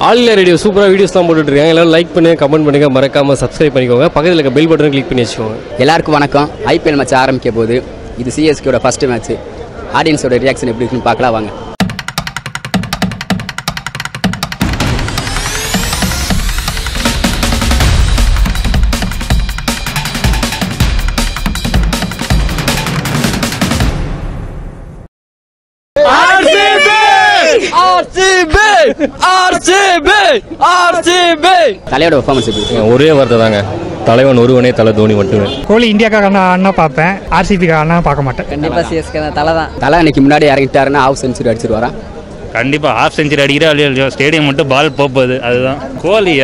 All India radio சூப்பராக வீடியோஸ்லாம் போட்டுட்ருக்காங்க. எல்லாரும் லைக் பண்ணுங்கள், கமெண்ட் பண்ணுங்கள், மறக்காமல் சப்ஸ்கிரைப் பண்ணிக்கோங்க. பக்கத்தில் இருக்க பெல் பட்டன் கிளிக் பண்ணி வச்சுக்கோங்க. எல்லாருக்கும் வணக்கம். ஐபிஎல் மேட்ச் ஆரம்பிக்க போது. இது சிஎஸ்கேயோட ஃபர்ஸ்ட் மேட்ச். ஆடியன்ஸோட ரியாக்ஷன் எப்படி இருக்குன்னு பார்க்கலாம் வாங்க. தலையோட பெர்ஃபார்மன்ஸ் எப்படி? ஒரே வார்த்தை தாங்க, தலைவன் ஒருவனே, தலை தோனி மட்டுமே. கோலி இந்தியாக்காக அண்ணா பார்ப்பேன், ஆர்சிபிக்காக பார்க்க மாட்டேன். கண்டிப்பா சிஎஸ்கே தான். தலை தான். தலை இன்னைக்கு முன்னாடி இறங்கிட்டாருன்னா ஹாஃப் செஞ்சுரி அடிச்சிருவாரா? கண்டிப்பாக ஹாஃப் செஞ்சுரி அடிக்கிறா இல்லையோ, ஸ்டேடியம் மட்டும் பால் போகுது. அதுதான் கோலி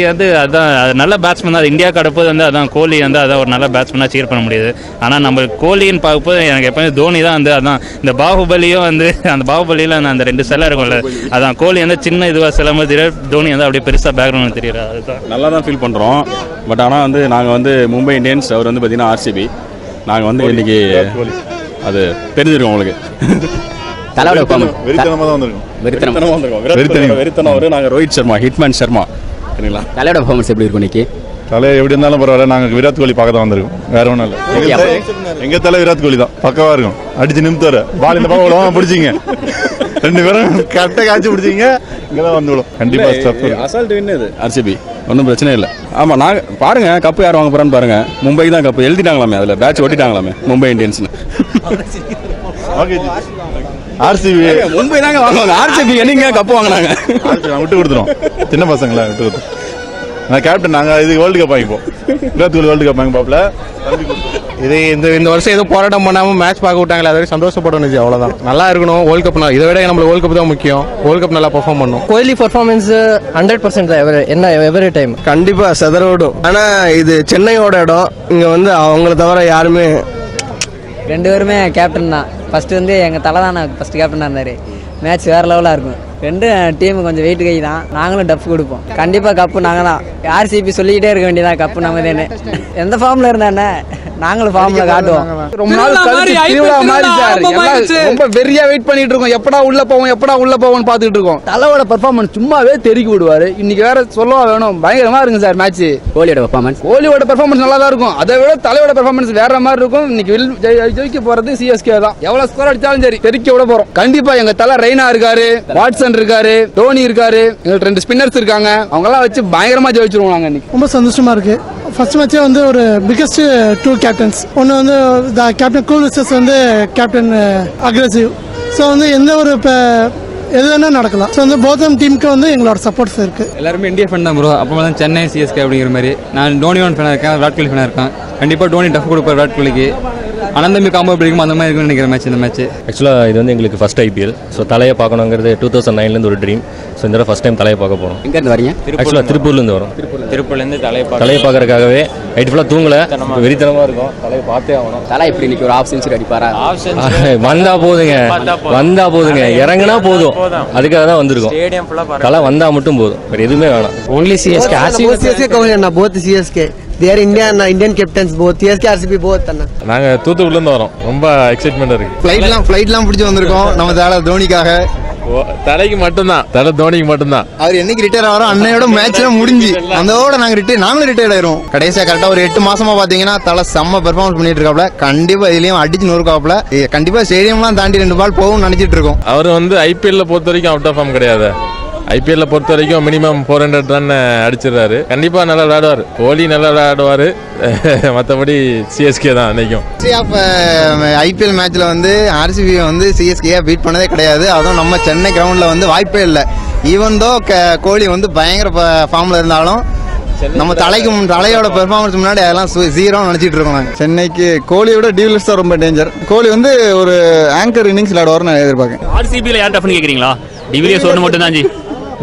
வந்து அதுதான் அது நல்ல பேட்ஸ்மேன் தான். இந்தியாவுக்கு அடுப்பது வந்து அதான் கோலி வந்து அதான் ஒரு நல்ல பேட்ஸ்மேனாக சீர் பண்ண முடியுது. ஆனால் நம்ம கோலின்னு பார்க்கும்போது எனக்கு எப்போயுமே தோனி தான் வந்து அதான் இந்த பாகுபலியும் வந்து அந்த பாகுபலியில் அந்த ரெண்டு சிலை இருக்கும்ல, அதான் கோலி வந்து சின்ன இதுவாக சிலம்பு தெரியாது, தோனி வந்து அப்படியே பெருசாக பேக்ரவுண்ட் தெரியாது. அதுதான் நல்லா தான் ஃபீல் பண்ணுறோம். பட் ஆனால் வந்து நாங்கள் வந்து மும்பை இந்தியன்ஸ், அவர் வந்து பார்த்தீங்கன்னா ஆர்சிபி. நாங்கள் வந்து இன்னைக்கு அது தெரிஞ்சிருக்கோம் உங்களுக்கு. தலையோட வெறித்தனமாக தான் வந்திருக்கோம். வெறித்தனம் வரும். நாங்கள் ரோஹித் சர்மா, ஹிட்மேன் சர்மா. சரிங்களா? தலையோட பெர்ஃபார்மன்ஸ் எப்படி இருக்கும் இன்னைக்கு? தலை எப்படி இருந்தாலும் பரவாயில்ல, நாங்கள் விராட் கோலி பார்க்க தான் வந்திருக்கோம். வேற ஒன்றும் இல்லை. எங்கள் தலை விராட் கோலி தான், பக்கவா இருக்கும். அடிச்சு நிமித்தாரு பால் இந்த பக்கம் பிடிச்சிங்க, ரெண்டு பேரும் கரெக்டாக காய்ச்சி பிடிச்சிங்க, இங்கே தான் வந்து விடும். கண்டிப்பாக அசால்ட் வின் இது ஆர்சிபி, ஒன்றும் பிரச்சனை இல்லை. ஆமாம், நாங்கள் பாருங்க கப்பு யார் வாங்க போறான்னு பாருங்க. மும்பைக்கு தான் கப்பு எழுதிட்டாங்களாமே, அதில் பேட்ச் ஓட்டிட்டாங்களாமே மும்பை இந்தியன்ஸ்னு. ஆர்சிபி மும்பை தாங்க வாங்குவாங்க. ஆர்சிபி என்னங்க கப்பு வாங்கினாங்க? விட்டு கொடுத்துரும், சின்ன பசங்களா விட்டு கொடுத்துரும். நான் கேப்டன், நாங்கள் இது வேர்ல்டு கப் வாங்கிப்போம். விராட் கோலி வேர்ல்டு கப் வாங்கி பாப்பல. இது இந்த வருஷம் ஏதோ போராட்டம் பண்ணாமல் மேட்ச் பார்க்க விட்டாங்களே, அதை சந்தோஷப்படணும். அவ்வளோதான், நல்லா இருக்கணும். வேர்ல்டு கப் இதை விட நம்மளுக்கு வேர்ல்டு கப் தான் முக்கியம். வேர்ல்டு கப் நல்லா பெர்ஃபார்ம் பண்ணும். கோலி பெர்ஃபார்மன்ஸ் 100% தான். என்ன எவரி டைம் கண்டிப்பா செதற விடும். ஆனா இது சென்னையோட இடம், இங்க வந்து அவங்கள தவிர யாருமே. ரெண்டு பேருமே கேப்டன் தான். ஃபர்ஸ்ட் வந்து எங்கள் தலை தான் ஃபர்ஸ்ட் கேப்டனாக இருந்தார். மேட்ச் வேறு லெவலாக இருக்கும். ரெண்டு டீமு கொஞ்சம் வெயிட் கை தான். நாங்களும் டஃப் கொடுப்போம். கண்டிப்பாக கப்பு நாங்கள் தான். ஆர்சிபி சொல்லிக்கிட்டே இருக்க வேண்டியதான், கப்பு நம்ம தானே. எந்த ஃபார்மில் இருந்தானே நாங்களும் ஃபார்ம்ல காட்டுவோம். ரொம்ப நாள் கழிச்சு திருவிழா மாதிரி சார், ரொம்ப வெறியா வெயிட் பண்ணிட்டு இருக்கோம். எப்படா உள்ள போவோம்னு பாத்துட்டு இருக்கோம். தலையோட பெர்ஃபார்மன்ஸ் சும்மாவே தெறிக்கி விடுவாரு. இன்னைக்கு வேற சொல்லவா வேணும், பயங்கரமா இருக்கு சார் மேட்ச். கோலியோட பெர்ஃபார்மன்ஸ் நல்லா தான் இருக்கும். அதை விட தலையோட பெர்ஃபார்மன்ஸ் வேற மாதிரி இருக்கும். இன்னைக்கு ஜெயிக்க போறது சிஎஸ்கே தான். எவ்வளவு ஸ்கோர் அடிச்சாலும் சரி தெறிக்க விட போறோம். கண்டிப்பா எங்க தலை ரெய்னா இருக்காரு, வாட்சன் இருக்காரு, தோனி இருக்காரு, எங்களுக்கு 2 ஸ்பின்னர்ஸ் இருக்காங்க. அவங்க எல்லாம் வச்சு பயங்கரமா ஜெயிச்சிருவோம் நாங்க இன்னைக்கு. ரொம்ப சந்தோஷமா இருக்கு. ஃபர்ஸ்ட் மேட்சே வந்து ஒரு பிகெஸ்ட் 2 கேப்டன்ஸ். ஒன்று வந்து கேப்டன் கூல் விசஸ் வந்து கேப்டன் அக்ரெசிவ். ஸோ வந்து எந்த ஒரு இப்போ எது வேணா நடக்கலாம். ஸோ வந்து போத்தம் டீமுக்கு வந்து எங்களோட சப்போர்ட்ஸ் இருக்கு. எல்லாருமே இந்தியா ஃபேன் தான் ப்ரோ. அப்புறமா தான் சென்னை சிஎஸ்கே அப்படிங்கிற மாதிரி. நான் டோனி ஃபேனாக இருக்கேன், விராட் கோலி ஃபேனாக இருக்கேன். கண்டிப்பாக டோனி டஃப் கொடுப்பார் விராட் கோலிக்கு. அனந்தமி காம்போ பிடிக்கும், அந்த மாதிரி இருக்குன்னு நினைக்கிற மேட்ச் இந்த மேட்ச். ஆக்சுவலாக இது வந்து எங்களுக்கு ஃபர்ஸ்ட் ஐபிஎல். ஸோ தலையை பார்க்கணுங்கிறது 2009 ஒரு ட்ரீம். ஸோ இந்த ஃபர்ஸ்ட் டைம் தலையை பார்க்க போகிறோம். எங்கேருந்து வரீங்க? ஆக்சுவலாக திருப்பூர்லேருந்து வரும். திருப்பூர்லேருந்து தலையை பார்க்கறதுக்காகவே நைட் ஃபுல்லாக தூங்கலை, வெறித்தனமாக இருக்கும். தலையை பார்த்தே ஆகணும். தலை இப்படி இன்னைக்கு ஒரு ஹாஃப் செஞ்சுரி அடிப்பாரா? வந்தா போதுங்க, இறங்கினா போதும். அதுக்காக தான் வந்திருக்கோம். தலை வந்தா மட்டும் போதும், வேற எதுவுமே வேணாம். only CSK. CSK Kohli Anna, both CSK. they are Indian captains, both CSK RCB both அண்ணா. நாங்க தூத்துக்குடில இருந்து வரோம். ரொம்ப எக்ஸைட்மெண்டா இருக்கு. ஃளைட்லாம் பிடிச்சி வந்திருக்கோம். நம்ம தலை தோனிக்காக. தலைக்கு மட்டும்தான், தலை தோனிக்கு மட்டும்தான். அவர் என்னைக்கு ரிட்டையர் ஆகிறோம், அன்னையோட மேட்ச் முடிஞ்சு அதோட நாங்களும் ரிட்டையர் ஆயிரும். கடைசியா கரெக்டா ஒரு 8 மாசமா பாத்தீங்கன்னா தலை செம்ம பெர்ஃபார்மன்ஸ் பண்ணிட்டு இருக்காப்ல. கண்டிப்பா இதுலயும் அடிச்சு நொறுக்காப்ல. கண்டிப்பா ஸ்டேடியம்லாம் தாண்டி 2 பால் போகும் நினைச்சிட்டு இருக்கோம். அவர் வந்து ஐபிஎல்ல பொறுத்த வரைக்கும் அவுட் ஆஃப் ஃபார்ம் கிடையாது. ஐபிஎல்ல பொறுத்த வரைக்கும் மினிமம் 400 ரன் அடிச்சிடறாரு. கண்டிப்பா நல்லா விளையாடுவார். கோலி நல்லா விளையாடுவாரு. மற்றபடி சிஎஸ்கே தான் நினைக்கும். ஐபிஎல் மேட்ச்ல வந்து ஆர்சிபி வந்து சிஎஸ்கே பீட் பண்ணதே கிடையாது. அதுவும் நம்ம சென்னை கிரவுண்ட்ல வந்து வாய்ப்பே இல்லை. ஈவன் தோ கோலி வந்து பயங்கர ஃபார்ம்ல இருந்தாலும் நம்ம தலையோட பெர்ஃபார்மன்ஸ் முன்னாடி அதெல்லாம் 0 நினைச்சிட்டு இருக்கோம். நாங்கள் சென்னைக்கு கோலியோட டிவிலியர்ஸ் தான் ரொம்ப டேஞ்சர். கோலி வந்து ஒரு ஆங்கர் இன்னிங்ஸ் விளையாடுவார் நான் எதிர்பார்க்கேன். ஆர்சிபியில் யார் டஃப்னு கேட்குறீங்களா? டிவிலியர்ஸ் ஒன்று மட்டும் தான் ஜி.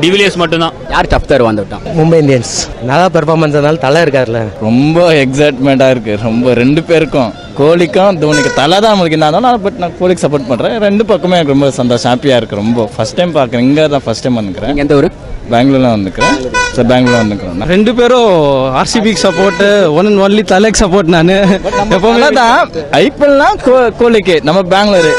டிவிலியர்ஸ் மட்டும் தான். யார் டஃப் தர் வந்துட்டான்? மும்பை இந்தியன்ஸ் நல்லா பெர்ஃபார்மன்ஸ் அதனால தலை இருக்காருல்ல. ரொம்ப எக்ஸைட்மெண்டா இருக்கு. ரொம்ப 2 பேருக்கும், கோலிக்கும் தோனிக்கு. தலை தான் நம்மளுக்கு என்ன இருந்தாலும், பட் நான் கோலிக்கு சப்போர்ட் பண்றேன். 2 பக்கமே எனக்கு ரொம்ப சந்தோஷம், ஹாப்பியா இருக்கு. ரொம்ப ஃபர்ஸ்ட் டைம் பார்க்குறேன். இங்கே தான் ஃபர்ஸ்ட் டைம் வந்துக்கிறேன். எந்த ஊர்? பெங்களூர்ல வந்துக்கிறேன். பெங்களூர்ல வந்துக்கிறோம். 2 பேரும் ஆர்சிபிக்கு சப்போர்ட், ஒன்லி தலைக்கு சப்போர்ட். நான் எப்பவுமே தான் ஐபிஎல்லாம் கோலிக்கு. நம்ம பெங்களூர்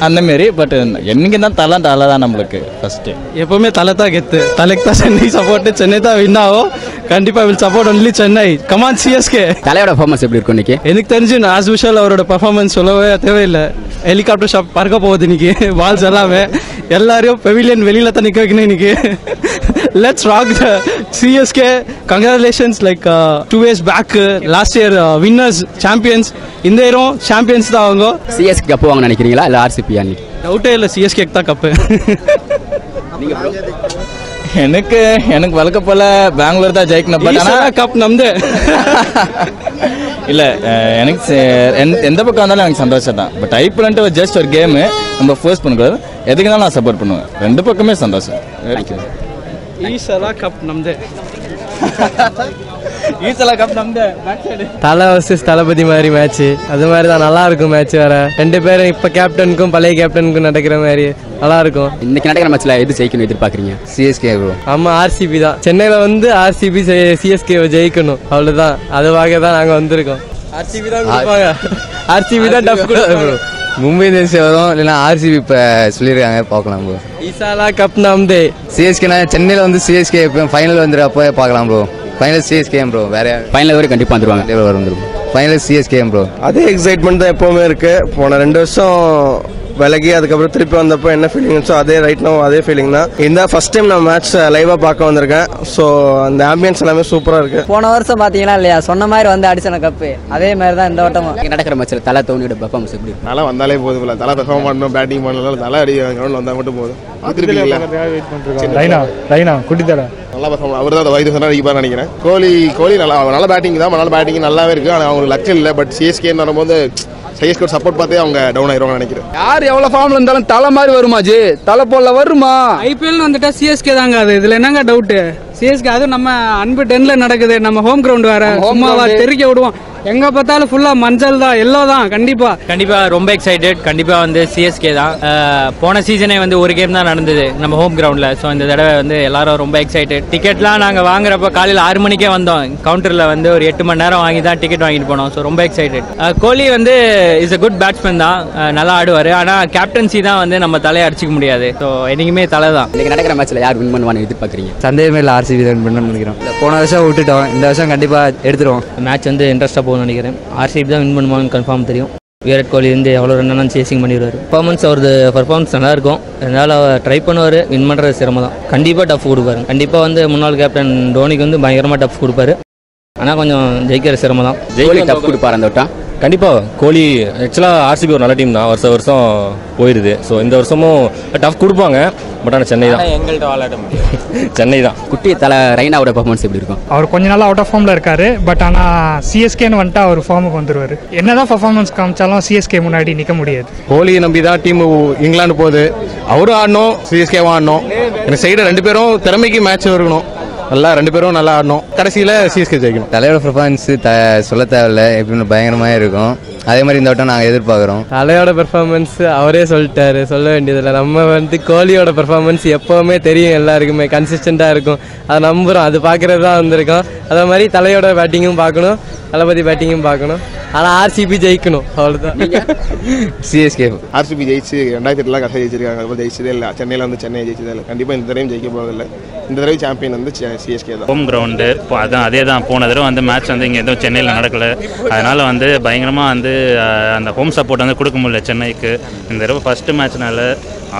அந்தமாரி. பட் என்னைக்கு தான் தலை தான் நம்மளுக்கு ஃபஸ்ட்டு. எப்போவுமே தலை தான் கெத்து. தலைக்கு தான் சென்னை சப்போர்ட்டு. சென்னை தான் வின் ஆகும். கண்டிப்பாக will support only Chennai. Come on CSK. தலையோட பர்ஃபார்மன்ஸ் எப்படி இருக்கும் இன்னைக்கு? எனக்கு தெரிஞ்சு ஆஸ் யூஷுவல் அவரோட பர்ஃபார்மன்ஸ் சொல்லவே தேவையில்லை. ஹெலிகாப்டர் ஷாட் பறக்க போகுது இன்னைக்கு. பால்ஸ் எல்லாமே எல்லாரையும் பெவிலியன் வெளியில தான் நிற்க வைக்கணும் இன்னைக்கு. Let's rock the CSK. Congratulations, like 2 years back, last year winners, champions. இந்த இயரும் சாம்பியன்ஸ் தான் அவங்க. சிஎஸ்கே கப் வாங்க நினைக்கிறீங்களா இல்லை ஆர்சிபி? அன்னைக்கு டவுட்டே இல்லை, சிஎஸ்கே தான் கப்பு. எனக்கு வழக்க போல பெங்களூர் தான் ஜெயிக்கணும். பட் ஆனால் கப் நம்து இல்லை, எனக்கு எந்த பக்கம் வந்தாலும் எனக்கு சந்தோஷம் தான். பட் ஐபிஎல்ன்ட்டு ஜஸ்ட் ஒரு கேமு, நம்ம ஃபோர்ஸ் பண்ணக்கூடாது. எதுக்கு தான் நான் சப்போர்ட் பண்ணுவேன். ரெண்டு பக்கமே சந்தோஷம். ஈசலா கப் நம்து. தலை வர்சஸ் தளபதி மாதிரி மேட்ச், அது மாதிரி தான் நல்லா இருக்கும் மேட்ச். வேற ரெண்டு பேரும் இப்ப கேப்டனுக்கும் பழைய கேப்டனுக்கும் நடக்கிற மாதிரி நல்லா இருக்கும். இன்னைக்கு நடக்கிற மேட்ச்ல எது ஜெயிக்கணும் எதிர்பார்க்குறீங்க? CSK bro. ஆமா, ஆர்சிபி தான். சென்னையில வந்து ஆர்சிபி சிஎஸ்கே ஜெயிக்கணும், அவ்வளவுதான். அதுவாக தான் நாங்க வந்திருக்கோம். ஆர்சிபி தான் கொடுப்பாங்க. ஆர்சிபி தான் டஃப் கொடுப்பாங்க. மும்பை இந்தியன்ஸ் வரும், இல்லைன்னா ஆர்சிபி இப்போ சொல்லியிருக்காங்க, பார்க்கலாம் ப்ரோ. ஈசாலா கப் நாம்தே. சிஎஸ்கே சென்னையில் வந்து சிஎஸ்கே ஃபைனல் வந்துடும், அப்போ பார்க்கலாம் ப்ரோ. Final CSK bro. வேற ஃபைனல் வரை கண்டிப்பாக வந்துருவாங்க. வந்துடும் ஃபைனல் சிஎஸ்கே ப்ரோ. அதே எக்ஸைட்மெண்ட் தான் எப்போவுமே இருக்கு. போன 2 வருஷம் விலகி அதுக்கப்புறம் திருப்பி வந்தப்போ என்ன ஃபீலிங் இருந்துச்சோ அதே ரைட் நோ அதே ஃபீலிங் தான். இந்த ஃபர்ஸ்ட் டைம் நான் மேட்ச் லைவாக பார்க்க வந்திருக்கேன். ஸோ அந்த ஆம்பியன்ஸ் எல்லாமே சூப்பராக இருக்கு. போன வருஷம் பார்த்தீங்கன்னா இல்லையா, சொன்ன மாதிரி வந்து அடிச்சன கப்பு, அதே மாதிரி தான் இந்த வட்டமும். நடக்கிற மேட்ச்சில் தலை தோனியோட பெர்ஃபார்மன்ஸ் எப்படி? நல்லா வந்தாலே போதும் இல்லை, தலை பெர்ஃபார்ம் பண்ணணும், பேட்டிங் பண்ணலாம், தலை அடி கிரௌண்ட் வந்தால் மட்டும் போதும். நல்லா பெர்ஃபார்ம் அவர் தான் வைத்திய சொன்னா அடிப்பார் நினைக்கிறேன். கோலி நல்ல பேட்டிங் தான், நல்ல பேட்டிங் நல்லாவே இருக்கு. ஆனால் அவங்களுக்கு லக் இல்லை. பட் சிஎஸ்கேன்னு வரும்போது சிஎஸ்கே சப்போர்ட் பார்த்தே அவங்க டவுன் ஆயிடுவாங்க நினைக்கிறேன். யார் எவ்வளவு ஃபார்ம்ல இருந்தாலும் தலை மாதிரி வருமா ஜி? தலை போல வருமா? ஐபிஎல் வந்துட்டா சிஎஸ்கே தாங்க. அது இதுல என்னங்க டவுட்? சிஎஸ்கே அது நம்ம அன்பு 10ல நடக்குது. நம்ம ஹோம் கிரவுண்ட் வேற, சும்மாவா தெரிக்க விடுவோம். எங்க பார்த்தாலும் ஃபுல்லா மஞ்சள் தான், எல்லோ தான். கண்டிப்பா ரொம்ப எக்ஸைட்டட். கண்டிப்பா வந்து சிஎஸ்கே தான். போன சீசனே வந்து ஒரு கேம் தான் நடந்தது நம்ம ஹோம் கிரவுண்ட்ல. ஸோ இந்த தடவை வந்து எல்லாரும் ரொம்ப எக்ஸைட்டட். டிக்கெட்லாம் நாங்க வாங்குறப்ப காலையில் 6 மணிக்கே வந்தோம். கவுண்டர்ல வந்து ஒரு 8 மணி நேரம் வாங்கி தான் டிக்கெட் வாங்கிட்டு போனோம். ஸோ ரொம்ப எக்ஸைட்டட். கோலி வந்து இஸ் அ குட் பேட்ஸ்மேன் தான், நல்லா ஆடுவாரு. ஆனா கேப்டன்சி தான் வந்து நம்ம தலையை அடிச்சுக்க முடியாது. ஸோ என்னைக்குமே தலை தான். இன்னைக்கு நடக்கிற மேட்ச்ல யார் வின் பண்ணுவான்னு எதிர்பார்க்குறீங்க? சந்தேகமே இல்லை, ஆர்சிபி தான் வின் நினைக்கிறோம். போன வருஷம் விட்டுட்டோம், இந்த வருஷம் கண்டிப்பா எடுத்துருவோம். மேட்ச் வந்து இன்ட்ரெஸ்டா போகும்னு நினைக்கிறேன். ஆர்சிபி தான் வின் பண்ணுவான்னு கன்ஃபார்ம் தெரியும். விராட் கோலி வந்து எவ்வளோ ரன்னாலும் சேசிங் பண்ணிடுவார். பர்ஃபார்மன்ஸ் நல்லா இருக்கும். அதனால ட்ரை பண்ணுவார். வின் பண்ணுறது சிரமம் தான். கண்டிப்பாக டஃப் கொடுப்பாரு. கண்டிப்பாக வந்து முன்னாள் கேப்டன் தோனிக்கு வந்து பயங்கரமாக டஃப் கொடுப்பாரு. ஆனால் கொஞ்சம் ஜெயிக்கிற சிரமம் தான். ஜெயிக்க டஃப் கொடுப்பாரு அந்த வட்டம். கண்டிப்பாக கோலி ஆக்சுவலாக ஆர்சிபி ஒரு நல்ல டீம் தான், வருஷம் போயிடுது. ஸோ இந்த வருஷமும் டஃப் கொடுப்பாங்க. பட் ஆனால் சென்னை தான் எங்கள்கிட்ட விளையாட முடியும். சென்னை தான். குட்டி தலை ரெய்னாவோட பர்ஃபார்மன்ஸ் எப்படி இருக்கும்? அவர் கொஞ்ச நாள் அவுட் ஆஃப் ஃபார்மில் இருக்காரு. பட் ஆனால் சிஎஸ்கேன்னு வந்துட்டு அவர் ஃபார்முக்கு வந்துருவார். என்னதான் பர்ஃபார்மன்ஸ் காமிச்சாலும் சிஎஸ்கே முன்னாடி நிற்க முடியாது. கோலியை நம்பி தான் டீம் இங்கிலாந்து போகுது. அவரும் ஆடணும், சிஎஸ்கேவும் ஆடணும். எனக்கு சைடு 2 பேரும் திறமைக்கு மேட்ச் இருக்கணும். நல்லா 2 பேரும் நல்லா ஆடணும். கடைசியில் சிஎஸ்கே ஜெயிக்கணும். தலையோட பெர்ஃபார்மன்ஸ் சொல்ல தேவையில்ல, எப்படின்னு பயங்கரமாக இருக்கும். அதே மாதிரி இந்த வட்டம் நாங்கள் எதிர்பார்க்குறோம். தலையோட பெர்ஃபார்மன்ஸ் அவரே சொல்லிட்டாரு, சொல்ல வேண்டியதில்லை. நம்ம வந்து கோலியோட பெர்ஃபார்மன்ஸ் எப்போவுமே தெரியும், எல்லாருக்குமே கன்சிஸ்டண்டாக இருக்கும். அதை நம்புகிறோம், அது பார்க்குறது தான் வந்திருக்கோம். அதே மாதிரி தலையோட பேட்டிங்கும் பார்க்கணும், தளபதி பேட்டிங்கும் பார்க்கணும். ஆனால் ஆர்சிபி ஜெயிக்கணும், அவ்வளோதான். சிஎஸ்கே ஆர்சிபி ஜெயிச்சு 2008 கடைசி ஜெயிச்சிருக்காங்க. அதுபோல் ஜெயிச்சதே இல்லை. சென்னையில் வந்து சென்னை ஜெயிச்சதே இல்லை. கண்டிப்பாக இந்த தடவையும் ஜெயிக்க போகிறதில்லை. இந்த தடவை சாம்பியன் வந்து சிஎஸ்கே தான். ஹோம் கிரவுண்டு அதான் அதே தான். போன தடவை வந்து மேட்ச் வந்து இங்கே எதுவும் சென்னையில் நடக்கலை. அதனால் வந்து பயங்கரமாக வந்து அந்த ஹோம் சப்போர்ட் வந்து கொடுக்க முடியல சென்னைக்கு. இந்த தடவை ஃபஸ்ட்டு மேட்ச்னால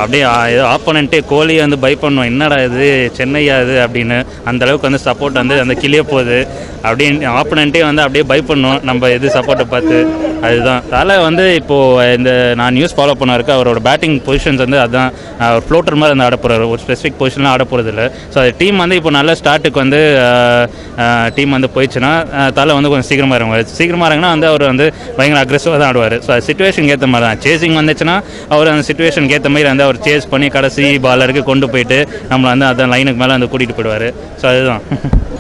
அப்படியே ஆப்போனண்ட்டே கோலி வந்து பை பண்ணுவோம், என்னடா இது சென்னையா இது அப்படின்னு. அந்தளவுக்கு வந்து சப்போர்ட் வந்து அந்த கிளியே போகுது அப்படின்னு ஆப்போனண்ட்டே வந்து அப்படியே பை பண்ணுவோம் நம்ம எது சப்போர்ட்டை பார்த்து. அதுதான் தலை வந்து இப்போது இந்த நான் நியூஸ் ஃபாலோ பண்ண இருக்கு. அவரோட பேட்டிங் பொசிஷன்ஸ் வந்து அதுதான் ஒரு ஃப்ளோட்டர் மாதிரி வந்து ஆட போகிறார். ஒரு ஸ்பெசிஃபிக் பொசிஷன்லாம் ஆட போகிறது இல்லை. ஸோ அது டீம் வந்து இப்போ நல்ல ஸ்டார்ட்டுக்கு வந்து டீம் வந்து போயிடுச்சுன்னா தலை வந்து கொஞ்சம் சீக்கிரமாக இறங்குவார் வந்து அவர் வந்து பயங்கர அக்ரெசிவாக தான் ஆடுவார். ஸோ அது சிச்சுவேஷனுக்கு ஏற்ற மாதிரி தான். சேசிங் வந்துச்சுன்னா அவர் அந்த சிச்சுவேஷனுக்கு ஏற்ற மாதிரி வந்து அவர் சேஸ் பண்ணி கடைசி பாலருக்கு கொண்டு போயிட்டு நம்மளை வந்து அந்த லைனுக்கு மேலே வந்து கூட்டிகிட்டு போயிடுவார். ஸோ அதுதான்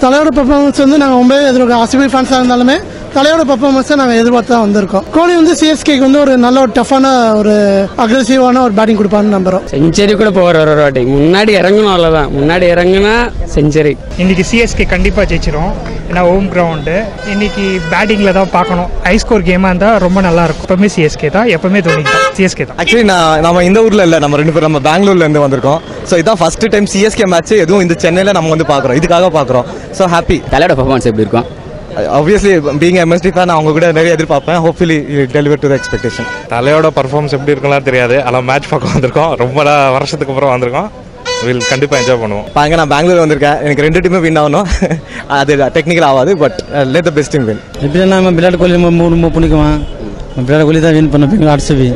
தலையோட பெர்ஃபார்மன்ஸ் வந்து நாங்கள் ரொம்ப எதிர்க்க ஆர்சிபி ஃபேன்ஸாக இருந்தாலுமே தலையோட பெர்ஃபார்மன்ஸை நாங்கள் எதிர்பார்த்து தான் வந்திருக்கோம். கோலி வந்து சிஎஸ்கேக்கு வந்து ஒரு நல்ல ஒரு டஃப்பான ஒரு அக்ரெசிவான ஒரு பேட்டிங் கொடுப்பான்னு நம்புறோம். செஞ்சுரி கூட போகிற ஒரு வாட்டி முன்னாடி இறங்கணும், அவ்வளோதான். முன்னாடி இறங்குனா செஞ்சுரி. இன்னைக்கு சிஎஸ்கே கண்டிப்பாக ஜெயிச்சிரும். ஏன்னா ஹோம் கிரவுண்டு. இன்னைக்கு பேட்டிங்கில் தான் பார்க்கணும். ஹை ஸ்கோர் கேமாக இருந்தால் ரொம்ப நல்லா இருக்கும். எப்பவுமே சிஎஸ்கே தான், எப்பவுமே தோனி தான். சிஎஸ்கே தான். ஆக்சுவலி நம்ம இந்த ஊரில் இல்லை, நம்ம 2 பேரும் நம்ம பெங்களூர்ல இருந்து வந்திருக்கோம். ஸோ இதான் ஃபர்ஸ்ட் டைம் சிஎஸ்கே மேட்ச் எதுவும் இந்த சென்னையில் நம்ம வந்து பார்க்குறோம். இதுக்காக பார்க்குறோம். So happy. தலையோட பெர்ஃபார்மன்ஸ் எப்படி இருக்கும்? ஆப்வியஸ்லி பீங் எம்எஸ்டி ஃபேன் அவங்க கூட நிறைய எதிர்பார்ப்பேன். Hopefully deliver to the expectation. தலையோட பர்ஃபார்மன்ஸ் எப்படி இருக்கும்லாம் தெரியாது. ஆனால் மேட்ச் பார்க்க வந்திருக்கோம். ரொம்ப வருஷத்துக்கு அப்புறம் வந்திருக்கோம். வில் கண்டிப்பாக என்ஜாய் பண்ணுவோம். பாருங்க, நான் பெங்களூர் வந்திருக்கேன். எனக்கு 2 டீமே வின் ஆகணும். அது டெக்னிக்கல் ஆகாது, but let the best team win. எப்படின்னா விராட் கோலி ரொம்ப பிடிக்குமா? விராட் கோலி தான் வின் பண்ண ஆர்சிபி.